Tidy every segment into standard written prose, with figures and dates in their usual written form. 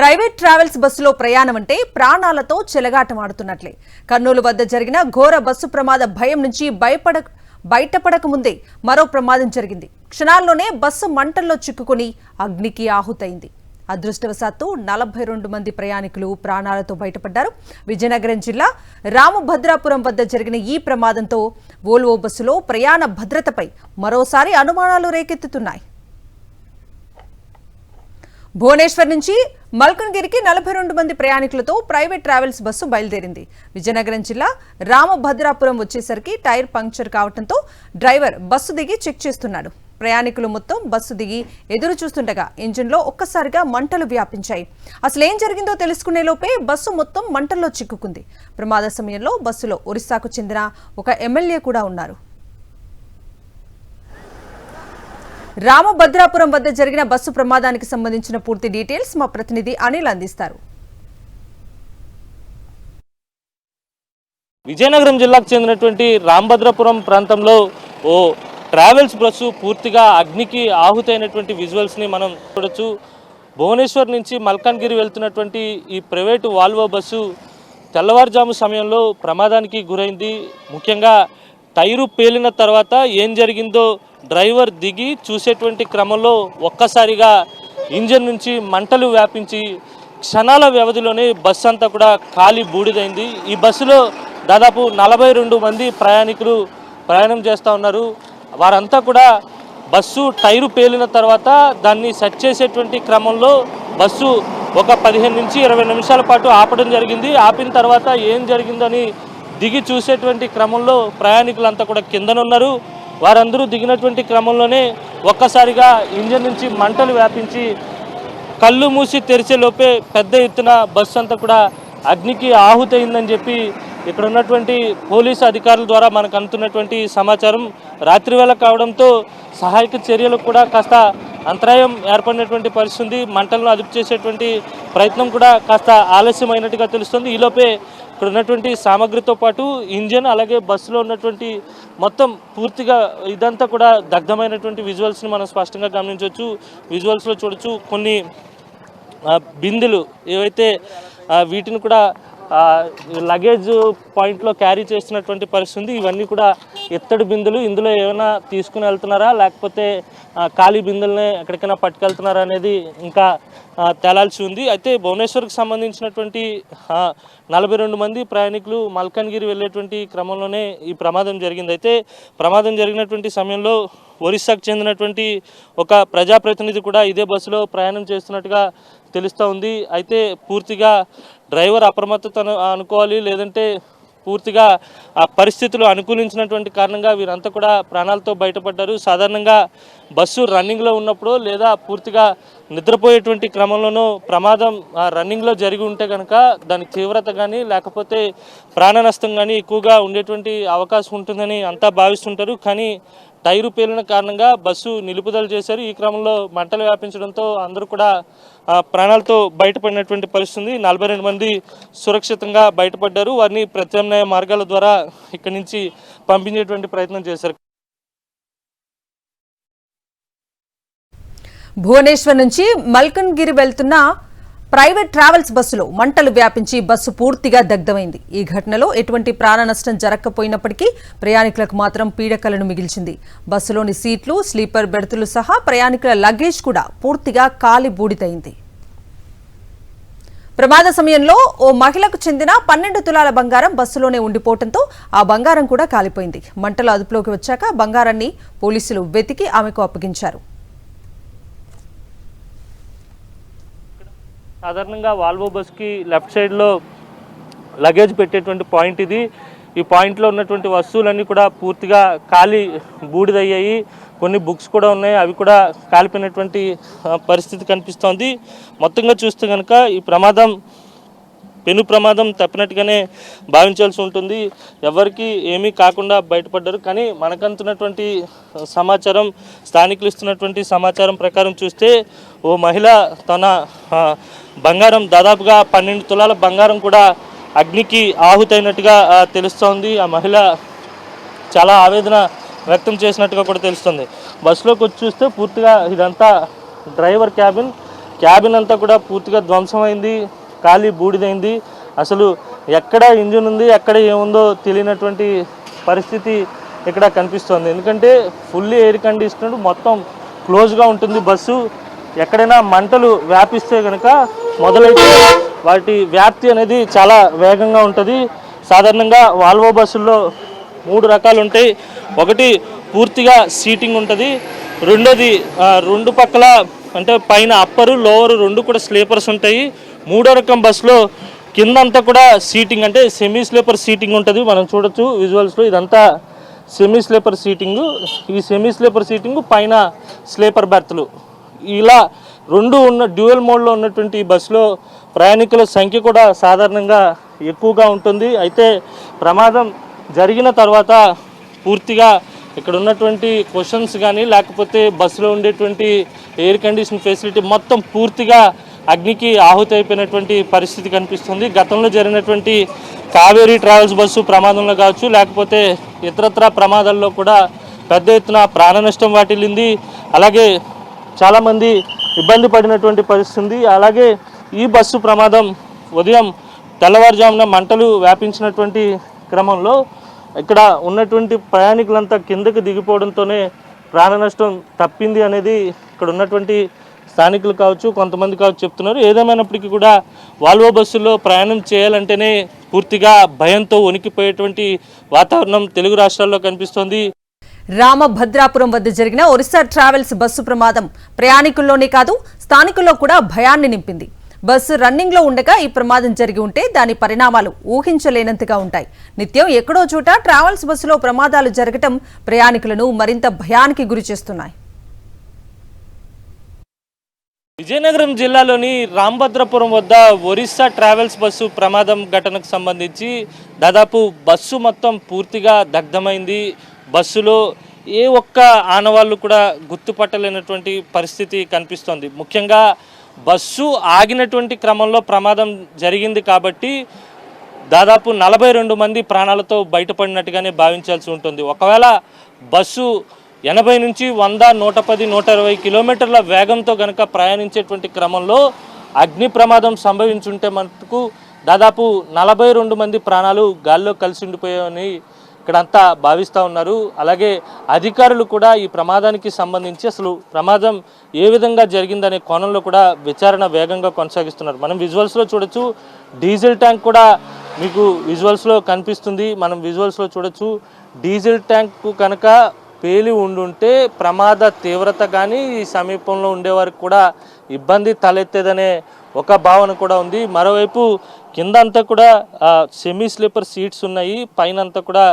Private travels బస్సులో ప్రయాణం అంటే ప్రాణాలతో చెలగాటమాడుతున్నట్లే. కర్నూలు వద్ద జరిగిన ఘోర బస్సు ప్రమాద భయం నుంచి బయటపడక ముందే మరో ప్రమాదం జరిగింది. క్షణాల్లోనే బస్సు మంటల్లో చిక్కుకుని అగ్నికి ఆహుతైంది. అదృష్టవశాత్తు 42 మంది ప్రయాణికులు ప్రాణాలతో బయటపడ్డారు. విజయనగరం జిల్లా రామభద్రాపురం వద్ద జరిగిన ఈ ప్రమాదంతో వోల్వో బస్సులో ప్రయాణ భద్రతపై మరోసారి అనుమానాలు రేకెత్తుతున్నాయి. భువనేశ్వర్ నుంచి మల్కన్గిరికి 42 మంది ప్రయాణికులతో ప్రైవేట్ ట్రావెల్స్ బస్సు బయలుదేరింది. విజయనగరం జిల్లా రామభద్రాపురం వచ్చేసరికి టైర్ పంక్చర్ కావడంతో డ్రైవర్ బస్సు దిగి చెక్ చేస్తున్నాడు. ప్రయాణికులు మొత్తం బస్సు దిగి ఎదురు చూస్తుండగా ఇంజిన్లో ఒక్కసారిగా మంటలు వ్యాపించాయి. అసలు ఏం జరిగిందో తెలుసుకునే లోపే బస్సు మొత్తం మంటల్లో చిక్కుకుంది. ప్రమాద సమయంలో బస్సులో ఒరిస్సాకు చెందిన ఒక ఎమ్మెల్యే కూడా ఉన్నారు. రామభద్రాపురం వద్ద జరిగిన బస్సు ప్రమాదానికి సంబంధించిన పూర్తి డీటెయిల్స్ మా ప్రతినిధి అనిల్ అందిస్తారు. విజయనగరం జిల్లాకు చెందినటువంటి రామభద్రాపురం ప్రాంతంలో ఓ ట్రావెల్స్ బస్సు పూర్తిగా అగ్నికి ఆహుతైనటువంటి విజువల్స్ని మనం చూడొచ్చు. భువనేశ్వర్ నుంచి మల్కాన్గిరి వెళ్తున్నటువంటి ఈ ప్రైవేటు వాల్వో బస్సు తెల్లవారుజాము సమయంలో ప్రమాదానికి గురైంది. ముఖ్యంగా టైరు పేలిన తర్వాత ఏం జరిగిందో డ్రైవర్ దిగి చూసేటువంటి క్రమంలో ఒక్కసారిగా ఇంజన్ నుంచి మంటలు వ్యాపించి క్షణాల వ్యవధిలోనే బస్సు అంతా కూడా ఖాళీ బూడిదైంది. ఈ బస్సులో దాదాపు 42 మంది ప్రయాణికులు ప్రయాణం చేస్తూ ఉన్నారు. వారంతా కూడా బస్సు టైరు పేలిన తర్వాత దాన్ని సెట్ చేసేటువంటి క్రమంలో బస్సు ఒక 15 నుంచి 20 నిమిషాల పాటు ఆపడం జరిగింది. ఆపిన తర్వాత ఏం జరిగిందని దిగి చూసేటువంటి క్రమంలో ప్రయాణికులంతా కూడా కిందనున్నారు. వారందరూ దిగినటువంటి క్రమంలోనే ఒక్కసారిగా ఇంజన్ నుంచి మంటలు వ్యాపించి కళ్ళు మూసి తెరిచే లోపే పెద్ద ఎత్తున బస్సు అంతా కూడా అగ్నికి ఆహుతైందని చెప్పి ఇక్కడ ఉన్నటువంటి పోలీసు అధికారుల ద్వారా మనకు అందుతున్నటువంటి సమాచారం. రాత్రివేళ కావడంతో సహాయక చర్యలకు కూడా కాస్త అంతరాయం ఏర్పడినటువంటి పరిస్థితి. మంటలను అదుపు చేసేటువంటి ప్రయత్నం కూడా కాస్త ఆలస్యమైనట్టుగా తెలుస్తుంది. ఈలోపే ఇక్కడ ఉన్నటువంటి సామగ్రితో పాటు ఇంజన్ అలాగే బస్సులో ఉన్నటువంటి మొత్తం పూర్తిగా ఇదంతా కూడా దగ్ధమైనటువంటి విజువల్స్ని మనం స్పష్టంగా గమనించవచ్చు. విజువల్స్లో చూడొచ్చు కొన్ని బిందెలు ఏవైతే వీటిని కూడా లగేజ్ పాయింట్లో క్యారీ చేస్తున్నటువంటి పరిస్థితి. ఇవన్నీ కూడా ఎత్తడి బిందులు. ఇందులో ఏమైనా తీసుకుని వెళ్తున్నారా లేకపోతే ఖాళీ బిందులనే ఎక్కడికైనా పట్టుకెళ్తున్నారా అనేది ఇంకా తేలాల్సి ఉంది. అయితే భువనేశ్వర్కి సంబంధించినటువంటి 42 మంది ప్రయాణికులు మల్కన్గిరి వెళ్ళేటువంటి క్రమంలోనే ఈ ప్రమాదం జరిగింది. అయితే ప్రమాదం జరిగినటువంటి సమయంలో ఒరిస్సాకు చెందినటువంటి ఒక ప్రజాప్రతినిధి కూడా ఇదే బస్సులో ప్రయాణం చేస్తున్నట్టుగా తెలుస్తూ ఉంది. అయితే పూర్తిగా డ్రైవర్ అప్రమత్తతను అనుకోవాలి, లేదంటే పూర్తిగా ఆ పరిస్థితులు అనుకూలించినటువంటి కారణంగా వీరంతా కూడా ప్రాణాలతో బయటపడ్డారు. సాధారణంగా బస్సు రన్నింగ్లో ఉన్నప్పుడు లేదా పూర్తిగా నిద్రపోయేటువంటి క్రమంలోనూ ప్రమాదం రన్నింగ్లో జరిగి ఉంటే కనుక దాని తీవ్రత కానీ లేకపోతే ప్రాణ నష్టం కానీ ఎక్కువగా ఉండేటువంటి అవకాశం ఉంటుందని అంతా భావిస్తుంటారు. కానీ టైరు పేలిన కారణంగా బస్సు నిలుపుదల చేశారు. ఈ క్రమంలో మంటలు వ్యాపించడంతో అందరూ కూడా ప్రాణాలతో బయటపడినటువంటి పరిస్థితి. 42 మంది సురక్షితంగా బయటపడ్డారు. వారిని ప్రత్యామ్నాయ మార్గాల ద్వారా ఇక్కడి నుంచి పంపించేటువంటి ప్రయత్నం చేశారు. భువనేశ్వర్ నుంచి మల్కన్గిరి వెళ్తున్న ప్రైవేట్ ట్రావెల్స్ బస్సులో మంటలు వ్యాపించి బస్సు పూర్తిగా దగ్ధమైంది. ఈ ఘటనలో ఎటువంటి ప్రాణ నష్టం జరగకపోయినప్పటికీ ప్రయాణికులకు మాత్రం పీడకలను మిగిల్చింది. బస్సులోని సీట్లు, స్లీపర్ బెర్తులు సహా ప్రయాణికుల లగేజ్ కూడా పూర్తిగా కాలి బూడిదైంది. ప్రమాద సమయంలో ఓ మహిళకు చెందిన 12 తులాల బంగారం బస్సులోనే ఉండిపోవడంతో ఆ బంగారం కూడా కాలిపోయింది. మంటలు అదుపులోకి వచ్చాక బంగారాన్ని పోలీసులు వెతికి ఆమెకు అప్పగించారు. సాధారణంగా వాల్వో బస్కి లెఫ్ట్ సైడ్లో లగేజ్ పెట్టేటువంటి పాయింట్ ఇది. ఈ పాయింట్లో ఉన్నటువంటి వస్తువులన్నీ కూడా పూర్తిగా కాలి బూడిదయ్యాయి. కొన్ని బుక్స్ కూడా ఉన్నాయి, అవి కూడా కాలిపోయినటువంటి పరిస్థితి కనిపిస్తోంది. మొత్తంగా చూస్తే కనుక ఈ ప్రమాదం పెను ప్రమాదం తప్పినట్టుగానే భావించాల్సి ఉంటుంది. ఎవరికి ఏమీ కాకుండా బయటపడ్డారు. కానీ మనకంతున్నటువంటి సమాచారం, స్థానికులు ఇస్తున్నటువంటి సమాచారం ప్రకారం చూస్తే ఓ మహిళ తన బంగారం దాదాపుగా 12 తులాల బంగారం కూడా అగ్నికి ఆహుతైనట్టుగా తెలుస్తోంది. ఆ మహిళ చాలా ఆవేదన వ్యక్తం చేసినట్టుగా కూడా తెలుస్తుంది. బస్సులోకి వచ్చి చూస్తే పూర్తిగా ఇదంతా డ్రైవర్ క్యాబిన్. క్యాబిన్ అంతా కూడా పూర్తిగా ధ్వంసమైంది, ఖాళీ బూడిదైంది. అసలు ఎక్కడ ఇంజిన్ ఉంది, ఎక్కడ ఏముందో తెలియనటువంటి పరిస్థితి ఇక్కడ కనిపిస్తోంది. ఎందుకంటే ఫుల్లీ ఎయిర్ కండిషనర్డ్, మొత్తం క్లోజ్గా ఉంటుంది బస్సు. ఎక్కడైనా మంటలు వ్యాపిస్తే కనుక మొదలైతే వాటి వ్యాప్తి అనేది చాలా వేగంగా ఉంటుంది. సాధారణంగా వాల్వో బస్సుల్లో 3 రకాలు ఉంటాయి. ఒకటి పూర్తిగా సీటింగ్ ఉంటుంది, రెండోది 2 పక్కల అంటే పైన అప్పరు లోవరు 2 కూడా స్లీపర్స్ ఉంటాయి. మూడో రకం బస్సులో కిందంతా కూడా సీటింగ్ అంటే సెమీ స్లీపర్ సీటింగ్ ఉంటుంది. మనం చూడొచ్చు విజువల్స్లో, ఇదంతా సెమీ స్లీపర్ సీటింగు. ఈ సెమీ స్లీపర్ సీటింగు పైన స్లీపర్ బెర్త్లు, ఇలా 2 ఉన్న డ్యూయల్ మోడ్లో ఉన్నటువంటి ఈ బస్సులో ప్రయాణికుల సంఖ్య కూడా సాధారణంగా ఎక్కువగా ఉంటుంది. అయితే ప్రమాదం జరిగిన తర్వాత పూర్తిగా ఇక్కడ ఉన్నటువంటి క్వశ్చన్స్ కానీ లేకపోతే బస్సులో ఉండేటువంటి ఎయిర్ కండిషన్ ఫెసిలిటీ మొత్తం పూర్తిగా అగ్నికి ఆహుతి అయిపోయినటువంటి పరిస్థితి కనిపిస్తుంది. గతంలో జరిగినటువంటి కావేరీ ట్రావెల్స్ బస్సు ప్రమాదంలో కావచ్చు, లేకపోతే ఇతరత్ర ప్రమాదాల్లో కూడా పెద్ద ఎత్తున ప్రాణ నష్టం వాటిల్లింది. అలాగే చాలామంది ఇబ్బంది పడినటువంటి పరిస్థితి ఉంది. అలాగే ఈ బస్సు ప్రమాదం ఉదయం తెల్లవారుజామున మంటలు వ్యాపించినటువంటి క్రమంలో ఇక్కడ ఉన్నటువంటి ప్రయాణికులంతా కిందకి దిగిపోవడంతోనే ప్రాణ నష్టం తప్పింది అనేది ఇక్కడ ఉన్నటువంటి స్థానికులు కావచ్చు, కొంతమంది కావచ్చు చెప్తున్నారు. ఏదేమైనప్పటికీ కూడా వాల్వో బస్సుల్లో ప్రయాణం చేయాలంటేనే పూర్తిగా భయంతో వణికిపోయేటువంటి వాతావరణం తెలుగు రాష్ట్రాల్లో కనిపిస్తోంది. రామభద్రాపురం వద్ద జరిగిన ఒరిస్సా ట్రావెల్స్ బస్సు ప్రమాదం ప్రయాణికుల్లోనే కాదు స్థానికుల్లో కూడా భయాన్ని నింపింది. బస్సు రన్నింగ్ లో ఉండగా ఈ ప్రమాదం జరిగి ఉంటే దాని పరిణామాలు ఊహించలేనంతగా ఉంటాయి. నిత్యం ఎక్కడో చోట ట్రావెల్స్ బస్సులో ప్రమాదాలు జరగటం ప్రయాణికులను మరింత భయానికి గురి చేస్తున్నాయి. విజయనగరం జిల్లాలోని రామభద్రపురం వద్ద ఒరిస్సా ట్రావెల్స్ బస్సు ప్రమాదం ఘటనకు సంబంధించి దాదాపు బస్సు మొత్తం పూర్తిగా దగ్ధమైంది. బస్సులో ఏ ఒక్క ఆనవాళ్ళు కూడా గుర్తుపట్టలేనటువంటి పరిస్థితి కనిపిస్తోంది. ముఖ్యంగా బస్సు ఆగినటువంటి క్రమంలో ప్రమాదం జరిగింది కాబట్టి దాదాపు 42 మంది ప్రాణాలతో బయటపడినట్టుగానే భావించాల్సి ఉంటుంది. ఒకవేళ బస్సు 80 నుంచి 100, 110, 120 కిలోమీటర్ల వేగంతో కనుక ప్రయాణించేటువంటి క్రమంలో అగ్ని ప్రమాదం సంభవించుంటే మటుకు దాదాపు 42 మంది ప్రాణాలు గాల్లో కలిసి ఉండిపోయాయని ఇక్కడంతా భావిస్తూ ఉన్నారు. అలాగే అధికారులు కూడా ఈ ప్రమాదానికి సంబంధించి అసలు ప్రమాదం ఏ విధంగా జరిగిందనే కోణంలో కూడా విచారణ వేగంగా కొనసాగిస్తున్నారు. మనం విజువల్స్లో చూడొచ్చు, డీజిల్ ట్యాంక్ కూడా మీకు విజువల్స్లో కనిపిస్తుంది. మనం విజువల్స్లో చూడొచ్చు, డీజిల్ ట్యాంక్ కనుక పేలి ఉండుంటే ప్రమాద తీవ్రత కానీ ఈ సమీపంలో ఉండేవారికి కూడా ఇబ్బంది తలెత్తేదనే ఒక భావన కూడా ఉంది. మరోవైపు కింద అంతా కూడా సెమీ స్లీపర్ సీట్స్ ఉన్నాయి, పైన అంతా కూడా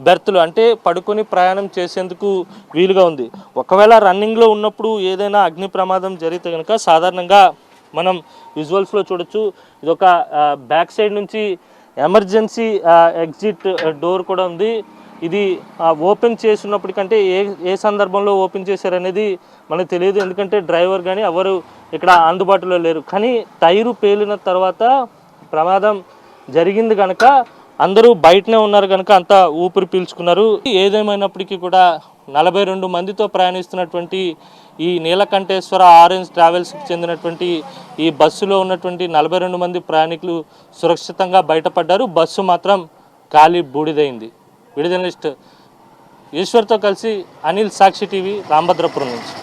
బెర్త్లు అంటే పడుకొని ప్రయాణం చేసేందుకు వీలుగా ఉంది. ఒకవేళ రన్నింగ్లో ఉన్నప్పుడు ఏదైనా అగ్ని ప్రమాదం జరిగితే కనుక సాధారణంగా మనం విజువల్స్లో చూడొచ్చు, ఇదొక బ్యాక్ సైడ్ నుంచి ఎమర్జెన్సీ ఎగ్జిట్ డోర్ కూడా ఉంది. ఇది ఓపెన్ చేసినప్పటికంటే ఏ సందర్భంలో ఓపెన్ చేశారనేది మనకు తెలియదు, ఎందుకంటే డ్రైవర్ కానీ ఎవరు ఇక్కడ అందుబాటులో లేరు. కానీ టైరు పేలిన తర్వాత ప్రమాదం జరిగింది కనుక అందరూ బయటనే ఉన్నారు కనుక అంతా ఊపిరి పీల్చుకున్నారు. ఏదేమైనప్పటికీ కూడా 42 మందితో ప్రయాణిస్తున్నటువంటి ఈ నీలకంఠేశ్వర ఆరెంజ్ ట్రావెల్స్కి చెందినటువంటి ఈ బస్సులో ఉన్నటువంటి 42 మంది ప్రయాణికులు సురక్షితంగా బయటపడ్డారు. బస్సు మాత్రం ఖాళీ బూడిదైంది. వీడియో జర్నలిస్ట్ ఈశ్వర్తో కలిసి అనిల్, సాక్షి టీవీ, రామభద్రపురం నుంచి.